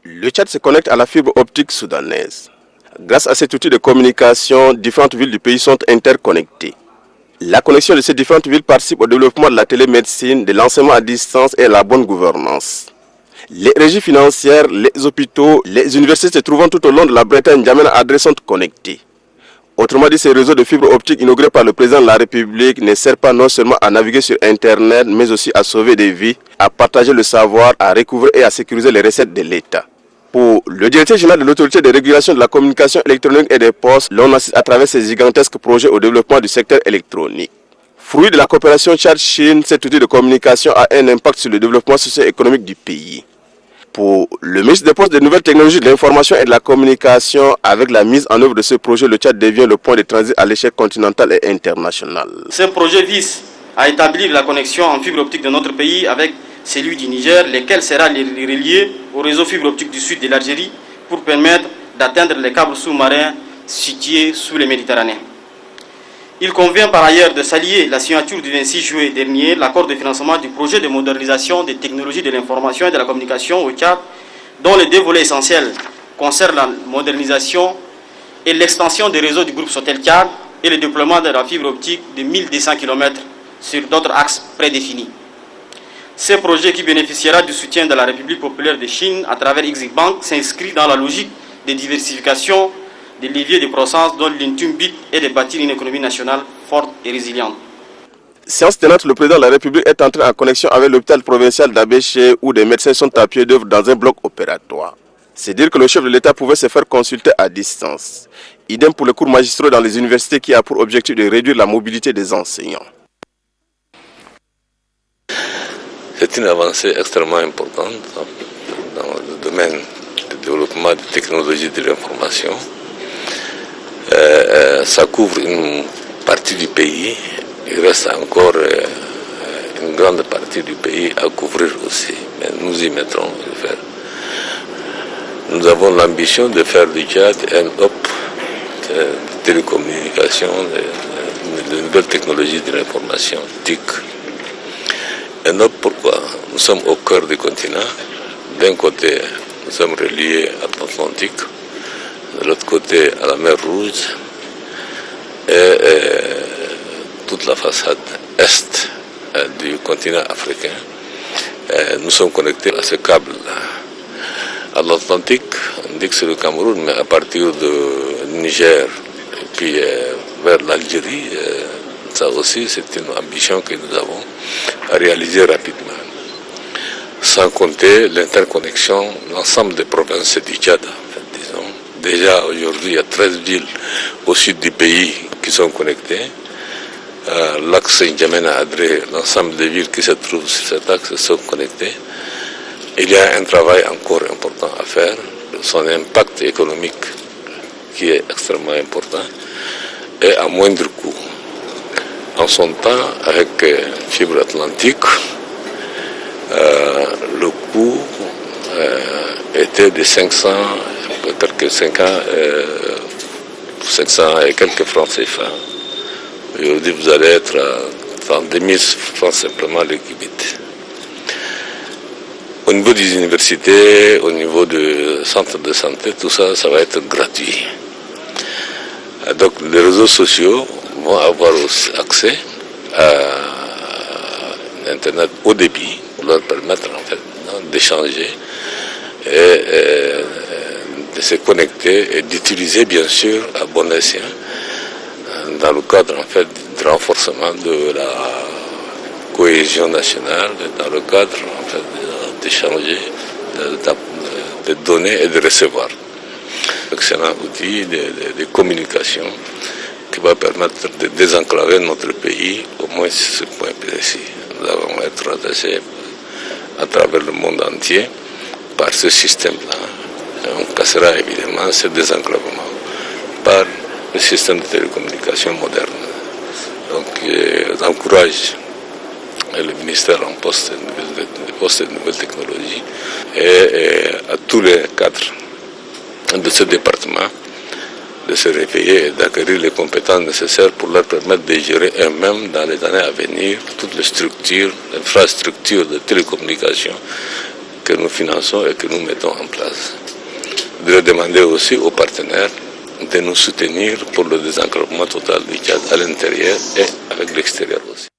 Le Tchad se connecte à la fibre optique soudanaise. Grâce à cet outil de communication, différentes villes du pays sont interconnectées. La connexion de ces différentes villes participe au développement de la télémédecine, de l'enseignement à distance et à la bonne gouvernance. Les régies financières, les hôpitaux, les universités se trouvant tout au long de la Bretagne N'Djamena Adré sont connectés. Autrement dit, ces réseaux de fibre optique inaugurés par le président de la République ne servent pas non seulement à naviguer sur Internet, mais aussi à sauver des vies, à partager le savoir, à recouvrir et à sécuriser les recettes de l'État. Pour le directeur général de l'autorité de régulation de la communication électronique et des postes, l'on assiste à travers ces gigantesques projets au développement du secteur électronique. Fruit de la coopération Tchad-Chine, cet outil de communication a un impact sur le développement socio-économique du pays. Pour le ministre des Postes, des Nouvelles Technologies, de l'Information et de la Communication, avec la mise en œuvre de ce projet, le Tchad devient le point de transit à l'échelle continentale et internationale. Ce projet vise à établir la connexion en fibre optique de notre pays avec celui du Niger, lequel sera relié au réseau fibre optique du sud de l'Algérie pour permettre d'atteindre les câbles sous-marins situés sous les Méditerranées. Il convient par ailleurs de saluer la signature du 26 juillet dernier, l'accord de financement du projet de modernisation des technologies de l'information et de la communication au Tchad, dont les deux volets essentiels concernent la modernisation et l'extension des réseaux du groupe Sotel Tchad et le déploiement de la fibre optique de 1200 km sur d'autres axes prédéfinis. Ce projet, qui bénéficiera du soutien de la République populaire de Chine à travers Exim Bank, s'inscrit dans la logique de diversification des leviers de croissance dont l'ultime but est de bâtir une économie nationale forte et résiliente. Séance tenante, le président de la République est entré en connexion avec l'hôpital provincial d'Abéché où des médecins sont à pied d'œuvre dans un bloc opératoire. C'est dire que le chef de l'État pouvait se faire consulter à distance. Idem pour les cours magistraux dans les universités qui a pour objectif de réduire la mobilité des enseignants. C'est une avancée extrêmement importante dans le domaine du développement des technologies de l'information. Ça couvre une partie du pays. Il reste encore une grande partie du pays à couvrir aussi. Mais nous y mettrons le faire. Nous avons l'ambition de faire du Tchad un hub de télécommunications, de nouvelles technologies de l'information, TIC. Un hub pourquoi? Nous sommes au cœur du continent. D'un côté, nous sommes reliés à l'Atlantique, de l'autre côté à la mer Rouge, et toute la façade est du continent africain. Nous sommes connectés à ce câble à l'Atlantique. On dit que c'est le Cameroun, mais à partir du Niger et puis vers l'Algérie, ça aussi c'est une ambition que nous avons à réaliser rapidement. Sans compter l'interconnexion de l'ensemble des provinces du Tchad. Disons. Déjà aujourd'hui, il y a 13 villes au sud du pays qui sont connectées. L'axe N'Djamena Adré, l'ensemble des villes qui se trouvent sur cet axe sont connectées. Il y a un travail encore important à faire. Son impact économique qui est extrêmement important et à moindre coût. En son temps, avec Fibre Atlantique, le coût était de 500, quelques 5 ans, 500 et quelques francs CFA. Aujourd'hui, vous allez être à 32 000 francs simplement le qubit. Au niveau des universités, au niveau du centre de santé, tout ça, ça va être gratuit. Donc les réseaux sociaux vont avoir aussi accès à Internet haut débit pour leur permettre en fait d'échanger et de se connecter et d'utiliser bien sûr à bon escient dans le cadre en fait du renforcement de la cohésion nationale, dans le cadre en fait d'échanger, de donner et de recevoir. Excellent outil de communication qui va permettre de désenclaver notre pays, au moins sur ce point précis. Nous allons être attachés à travers le monde entier par ce système-là. On cassera évidemment ce désenclavement par le système de télécommunication moderne. Donc, j'encourage le ministère en poste de nouvelles technologies et à tous les cadres de ce département de se réveiller et d'acquérir les compétences nécessaires pour leur permettre de gérer eux-mêmes dans les années à venir toutes les structures, infrastructures de télécommunication que que nous finançons et que nous mettons en place. De demander aussi aux partenaires de nous soutenir pour le désenclavement total du Tchad à l'intérieur et avec l'extérieur aussi.